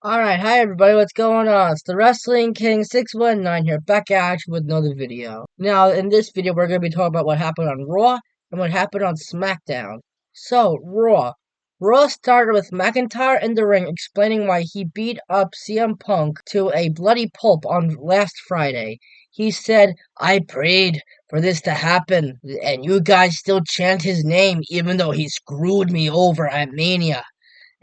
Alright, hi everybody, what's going on? It's the Wrestling King 619 here, back at you with another video. Now, in this video, we're going to be talking about what happened on Raw and what happened on Smackdown. So, Raw. Raw started with McIntyre in the ring explaining why he beat up CM Punk to a bloody pulp on last Friday. He said, I prayed for this to happen, and you guys still chant his name even though he screwed me over at Mania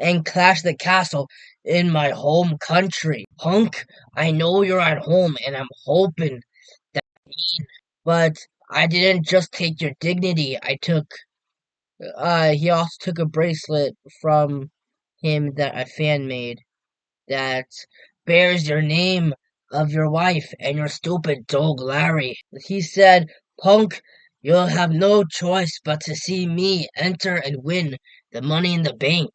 and Clash the Castle in my home country. Punk, I know you're at home and I'm hoping that but I didn't just take your dignity. He also took a bracelet from him that a fan made that bears your name of your wife and your stupid dog Larry. He said, Punk, you'll have no choice but to see me enter and win the Money in the Bank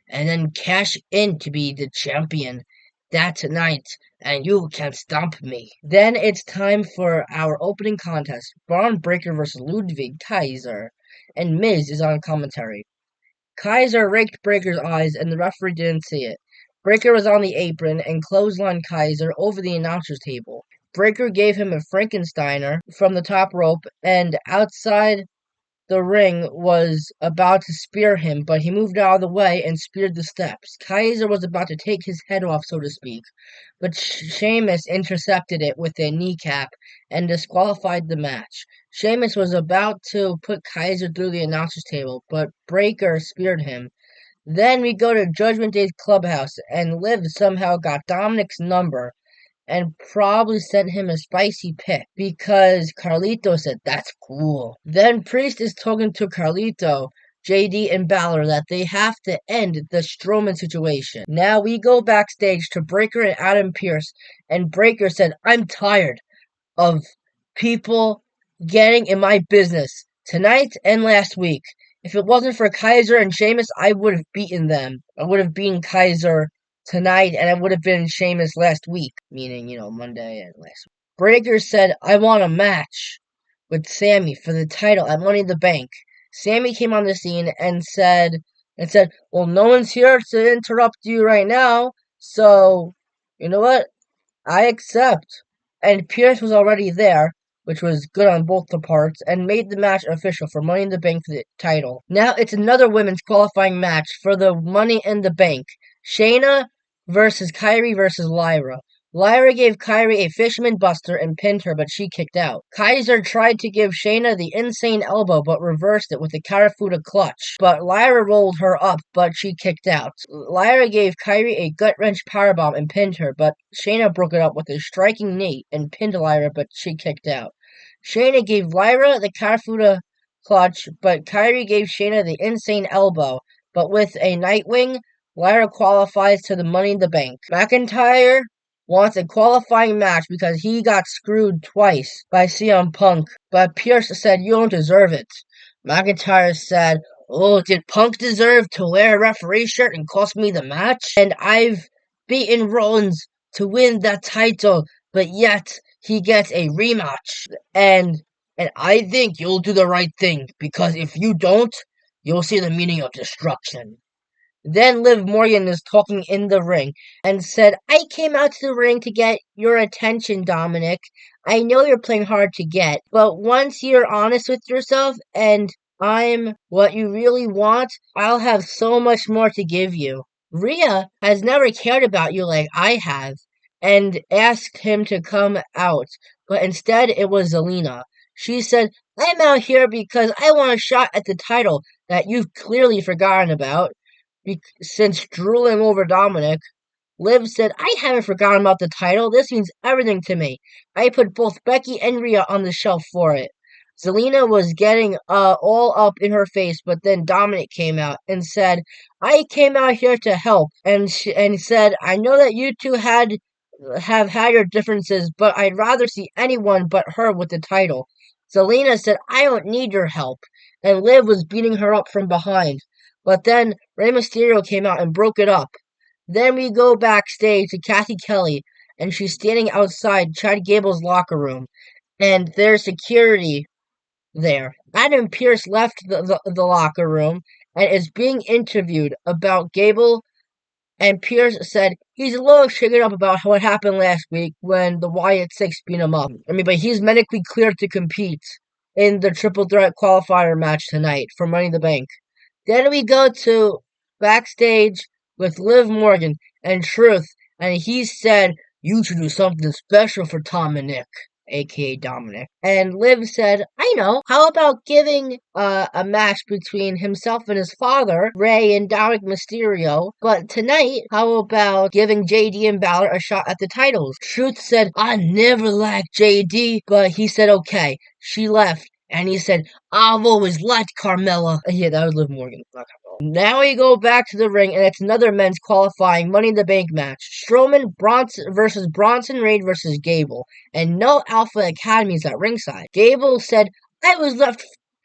and then cash in to be the champion that night, and you can stomp me. Then it's time for our opening contest. Braun Breaker versus Ludwig Kaiser, and Miz is on commentary. Kaiser raked Breaker's eyes, and the referee didn't see it. Breaker was on the apron and clotheslined Kaiser over the announcer's table. Breaker gave him a Frankensteiner from the top rope, and outside the ring was about to spear him, but he moved out of the way and speared the steps. Kaiser was about to take his head off, so to speak, but Sheamus intercepted it with a kneecap and disqualified the match. Sheamus was about to put Kaiser through the announcer's table, but Breaker speared him. Then we go to Judgment Day's clubhouse, and Liv somehow got Dominic's number and probably sent him a spicy pic because Carlito said, that's cool. Then Priest is talking to Carlito, JD, and Balor that they have to end the Strowman situation. Now we go backstage to Breaker and Adam Pearce, and Breaker said, I'm tired of people getting in my business tonight and last week. If it wasn't for Kaiser and Sheamus, I would have beaten them. I would have beaten Kaiser tonight, and I would have been Sheamus last week, meaning, Monday and last week. Breaker said, I want a match with Sammy for the title at Money in the Bank. Sammy came on the scene and said, well, no one's here to interrupt you right now, so, you know what? I accept. And Pierce was already there, which was good on both the parts, and made the match official for Money in the Bank for the title. Now it's another women's qualifying match for the Money in the Bank. Shayna versus Kyrie versus Lyra. Lyra gave Kyrie a fisherman buster and pinned her, but she kicked out. Kaiser tried to give Shayna the insane elbow, but reversed it with a Karafuda clutch. But Lyra rolled her up, but she kicked out. Lyra gave Kyrie a gut-wrench powerbomb and pinned her, but Shayna broke it up with a striking knee and pinned Lyra, but she kicked out. Shayna gave Lyra the Karafuda clutch, but Kyrie gave Shayna the insane elbow. But with a Nightwing, Lyra qualifies to the Money in the Bank. McIntyre wants a qualifying match because he got screwed twice by CM Punk, but Pierce said, you don't deserve it. McIntyre said, oh, did Punk deserve to wear a referee shirt and cost me the match? And I've beaten Rollins to win that title, but yet he gets a rematch. And I think you'll do the right thing, because if you don't, you'll see the meaning of destruction. Then Liv Morgan is talking in the ring and said, I came out to the ring to get your attention, Dominic. I know you're playing hard to get, but once you're honest with yourself and I'm what you really want, I'll have so much more to give you. Rhea has never cared about you like I have and asked him to come out, but instead it was Zelina. She said, I'm out here because I want a shot at the title that you've clearly forgotten about. Since drooling over Dominic, Liv said, I haven't forgotten about the title. This means everything to me. I put both Becky and Rhea on the shelf for it. Zelina was getting all up in her face, but then Dominic came out and said, I came out here to help. And said, I know that you two have had your differences, but I'd rather see anyone but her with the title. Zelina said, I don't need your help. And Liv was beating her up from behind. But then Rey Mysterio came out and broke it up. Then we go backstage to Kathy Kelly, and she's standing outside Chad Gable's locker room, and there's security there. Adam Pearce left the locker room and is being interviewed about Gable And Pierce said he's a little shaken up about what happened last week when the Wyatt Six beat him up. But he's medically cleared to compete in the triple threat qualifier match tonight for Money in the Bank. Then we go to backstage with Liv Morgan and Truth, and he said, "You should do something special for Tom and Nick," aka Dominic. And Liv said, "I know. How about giving a match between himself and his father, Ray and Dominic Mysterio? But tonight, how about giving JD and Balor a shot at the titles?" Truth said, "I never liked JD," but he said, "Okay." She left. And he said, "I've always liked Carmella." Yeah, that was Liv Morgan, not Carmella. Now we go back to the ring, and it's another men's qualifying Money in the Bank match. Strowman versus Bronson Reed versus Gable. And no Alpha Academies at ringside. Gable said, "I was left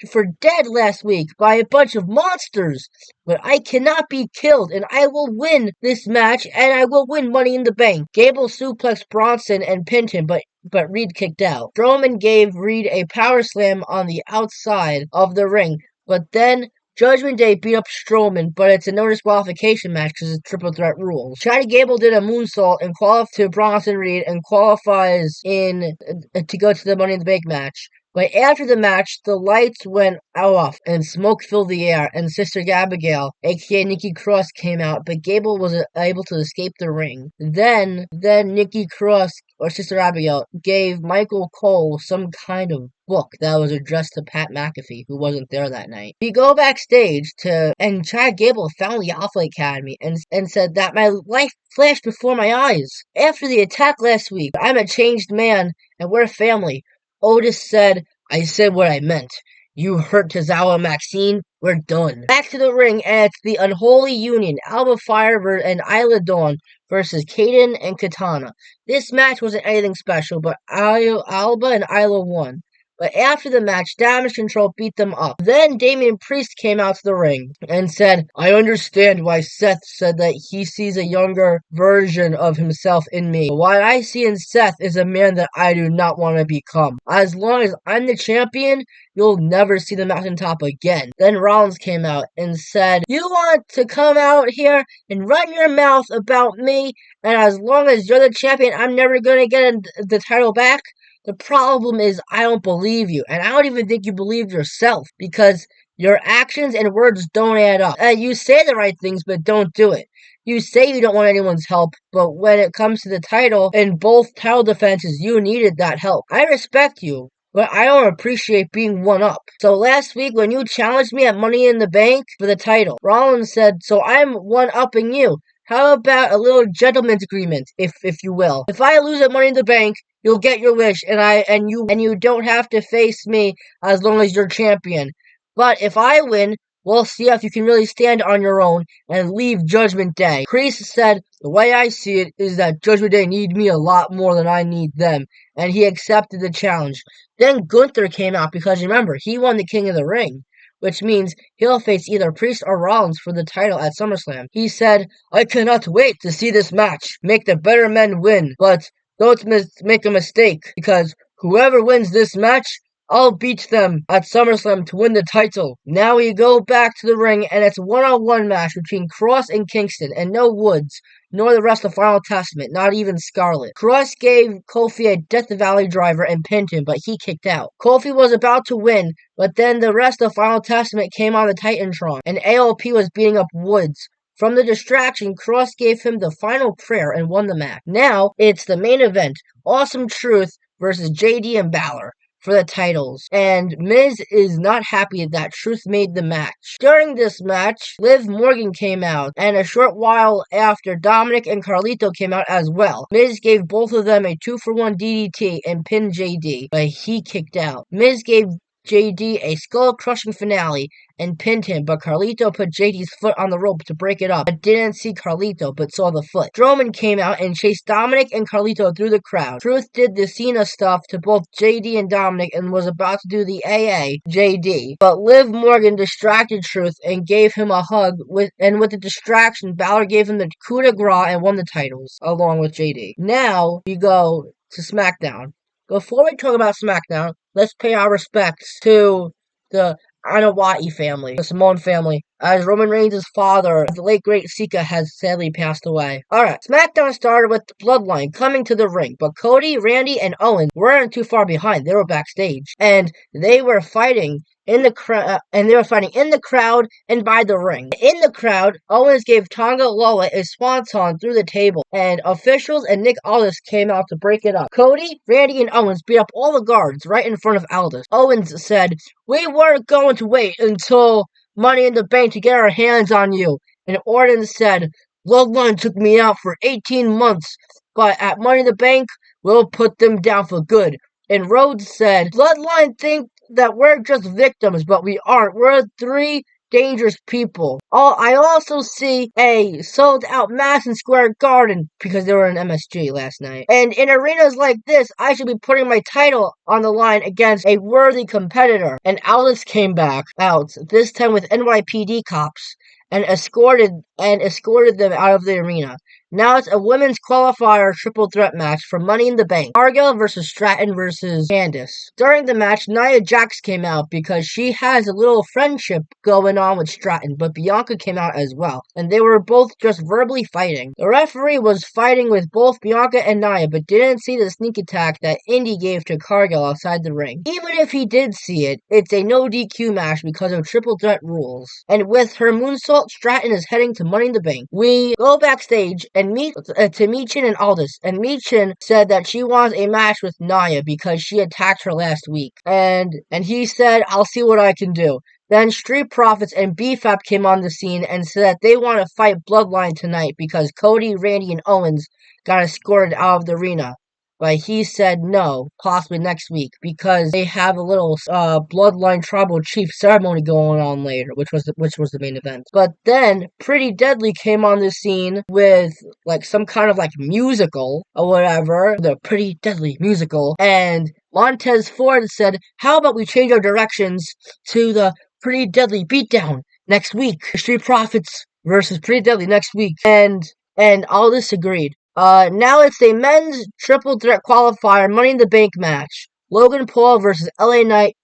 for dead last week by a bunch of monsters, but I cannot be killed, and I will win this match, and I will win Money in the Bank." Gable suplexed Bronson and pinned him, but Reed kicked out. Strowman gave Reed a power slam on the outside of the ring, but then Judgment Day beat up Strowman, but it's a no disqualification match because it's triple threat rules. Chad Gable did a moonsault and qualified to Bronson Reed and qualifies in to go to the Money in the Bank match. But after the match, the lights went off and smoke filled the air, and Sister Abigail, aka Nikki Cross, came out, but Gable was able to escape the ring. Then Nikki Cross, or Sister Abigail, gave Michael Cole some kind of book that was addressed to Pat McAfee, who wasn't there that night. We go backstage and Chad Gable found the Alpha Academy and said that my life flashed before my eyes. After the attack last week, I'm a changed man, and we're family. Otis said, "I said what I meant. You hurt Tozawa Maxine, we're done." Back to the ring, and it's the Unholy Union, Alba Fire and Isla Dawn versus Kaden and Katana. This match wasn't anything special, but Alba and Isla won. But after the match, Damage Control beat them up. Then Damian Priest came out to the ring and said, "I understand why Seth said that he sees a younger version of himself in me. What I see in Seth is a man that I do not want to become. As long as I'm the champion, you'll never see the mountaintop again." Then Rollins came out and said, "You want to come out here and run your mouth about me, and as long as you're the champion, I'm never going to get the title back? The problem is I don't believe you, and I don't even think you believe yourself, because your actions and words don't add up. You say the right things, but don't do it. You say you don't want anyone's help, but when it comes to the title, in both title defenses, you needed that help. I respect you, but I don't appreciate being one-up. So last week when you challenged me at Money in the Bank for the title, Rollins said, so I'm one-upping you. How about a little gentleman's agreement, if you will? If I lose at Money in the Bank, you'll get your wish, and you don't have to face me as long as you're champion. But if I win, we'll see if you can really stand on your own and leave Judgment Day." Priest said, "The way I see it is that Judgment Day need me a lot more than I need them," and he accepted the challenge. Then Gunther came out because remember, he won the King of the Ring, which means he'll face either Priest or Rollins for the title at SummerSlam. He said, "I cannot wait to see this match. Make the better men win, but don't make a mistake, because whoever wins this match, I'll beat them at SummerSlam to win the title." Now we go back to the ring, and it's a one-on-one match between Cross and Kingston, and no Woods, nor the rest of Final Testament, not even Scarlett. Cross gave Kofi a Death Valley driver and pinned him, but he kicked out. Kofi was about to win, but then the rest of Final Testament came on the Titantron, and AOP was beating up Woods. From the distraction, Cross gave him the final prayer and won the match. Now, it's the main event, Awesome Truth versus JD and Balor for the titles, and Miz is not happy that Truth made the match. During this match, Liv Morgan came out, and a short while after, Dominic and Carlito came out as well. Miz gave both of them a 2-for-1 DDT and pinned JD, but he kicked out. Miz gave JD a skull-crushing finale and pinned him, but Carlito put JD's foot on the rope to break it up. I didn't see Carlito, but saw the foot. Strowman came out and chased Dominic and Carlito through the crowd. Truth did the Cena stuff to both JD and Dominic and was about to do the AA JD, but Liv Morgan distracted Truth and gave him a hug, with the distraction, Balor gave him the coup de grace and won the titles, along with JD. Now, we go to SmackDown. Before we talk about SmackDown, let's pay our respects to the Anawati family, the Samoan family, as Roman Reigns' father, the late great Sika, has sadly passed away. Alright, SmackDown started with the Bloodline coming to the ring, but Cody, Randy, and Owens weren't too far behind. They were backstage, and they were fighting in the crowd and by the ring. In the crowd, Owens gave Tonga Lola a swanton through the table, and officials and Nick Aldis came out to break it up. Cody, Randy, and Owens beat up all the guards right in front of Aldis. Owens said, "We weren't going to wait until Money in the Bank to get our hands on you." And Orton said, "Bloodline took me out for 18 months, but at Money in the Bank, we'll put them down for good." And Rhodes said, "Bloodline think that we're just victims, but we aren't. We're three dangerous people." I also see a sold-out Madison Square Garden because they were in MSG last night. And in arenas like this, I should be putting my title on the line against a worthy competitor. And Aldis came back out, this time with NYPD cops, and escorted them out of the arena. Now it's a women's qualifier triple threat match for Money in the Bank. Cargill versus Stratton versus Candice. During the match, Nia Jax came out because she has a little friendship going on with Stratton, but Bianca came out as well, and they were both just verbally fighting. The referee was fighting with both Bianca and Nia, but didn't see the sneak attack that Indy gave to Cargill outside the ring. Even if he did see it, it's a no DQ match because of triple threat rules. And with her moonsault, Stratton is heading to Money in the Bank. We go backstage and meet to Michin and Aldis, and Michin said that she wants a match with Nia because she attacked her last week, and he said, "I'll see what I can do." Then Street Profits and BFAP came on the scene and said that they want to fight Bloodline tonight because Cody, Randy, and Owens got escorted out of the arena. But he said no, possibly next week, because they have a little Bloodline Tribal Chief ceremony going on later, which was the main event. But then Pretty Deadly came on the scene with like some kind of like musical or whatever, the Pretty Deadly musical, and Montez Ford said, "How about we change our directions to the Pretty Deadly Beatdown next week? Street Profits versus Pretty Deadly next week." And Aldis agreed. Now it's a men's triple threat qualifier Money in the Bank match. Logan Paul versus LA Knight,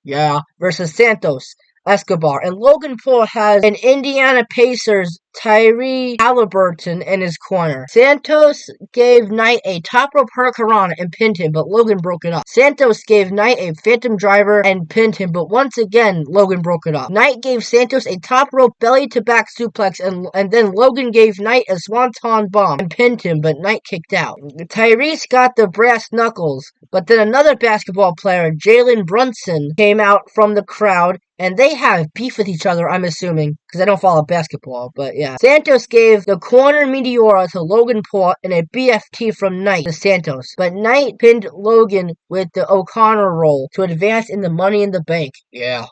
versus Santos Escobar. And Logan Paul has an Indiana Pacers Tyree Halliburton in his corner. Santos gave Knight a top rope hurricanrana and pinned him, but Logan broke it up. Santos gave Knight a phantom driver and pinned him, but once again, Logan broke it up. Knight gave Santos a top rope belly to back suplex, and then Logan gave Knight a swanton bomb and pinned him, but Knight kicked out. Tyrese got the brass knuckles, but then another basketball player, Jalen Brunson, came out from the crowd, and they have beef with each other, I'm assuming, because I don't follow basketball, but yeah. Santos gave the corner Meteora to Logan Paul and a BFT from Knight to Santos, but Knight pinned Logan with the O'Connor roll to advance in the Money in the Bank.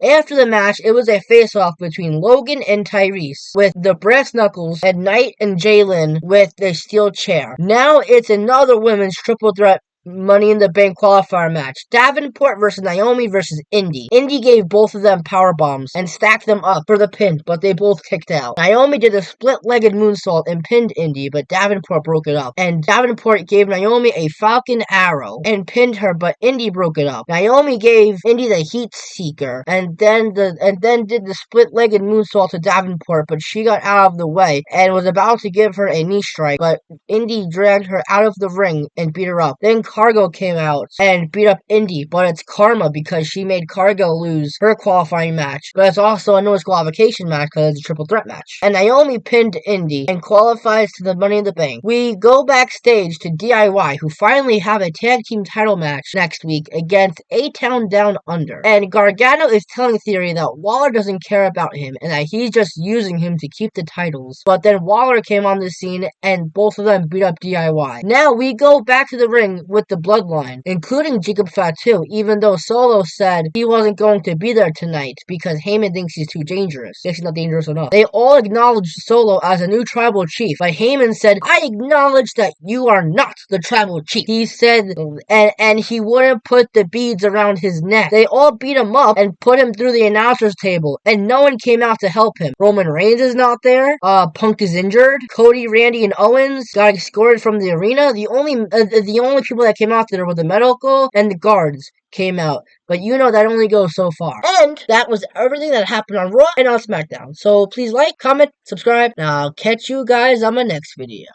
After the match, it was a face-off between Logan and Tyrese with the brass knuckles, and Knight and Jalen with the steel chair. Now it's another women's triple threat Money in the Bank qualifier match. Davenport versus Naomi versus Indy. Indy gave both of them power bombs and stacked them up for the pin, but they both kicked out. Naomi did a split-legged moonsault and pinned Indy, but Davenport broke it up. And Davenport gave Naomi a Falcon Arrow and pinned her, but Indy broke it up. Naomi gave Indy the Heat Seeker and then did the split-legged moonsault to Davenport, but she got out of the way and was about to give her a knee strike, but Indy dragged her out of the ring and beat her up. Then Cargo came out and beat up Indy, but it's karma because she made Cargo lose her qualifying match. But it's also a no disqualification match because it's a triple threat match. And Naomi pinned Indy and qualifies to the Money in the Bank. We go backstage to DIY, who finally have a tag team title match next week against A-Town Down Under. And Gargano is telling Theory that Waller doesn't care about him and that he's just using him to keep the titles. But then Waller came on the scene and both of them beat up DIY. Now we go back to the ring with the Bloodline, including Jacob Fatu, even though Solo said he wasn't going to be there tonight because Heyman thinks he's too dangerous. He's not dangerous enough. They all acknowledged Solo as a new tribal chief, but Heyman said, "I acknowledge that you are not the tribal chief." He said, and he wouldn't put the beads around his neck. They all beat him up and put him through the announcer's table, and no one came out to help him. Roman Reigns is not there. Punk is injured. Cody, Randy, and Owens got escorted from the arena. The only people that that came out there were the medical and the guards came out. But you know that only goes so far. And that was everything that happened on Raw and on SmackDown. So please like, comment, subscribe, and I'll catch you guys on my next video.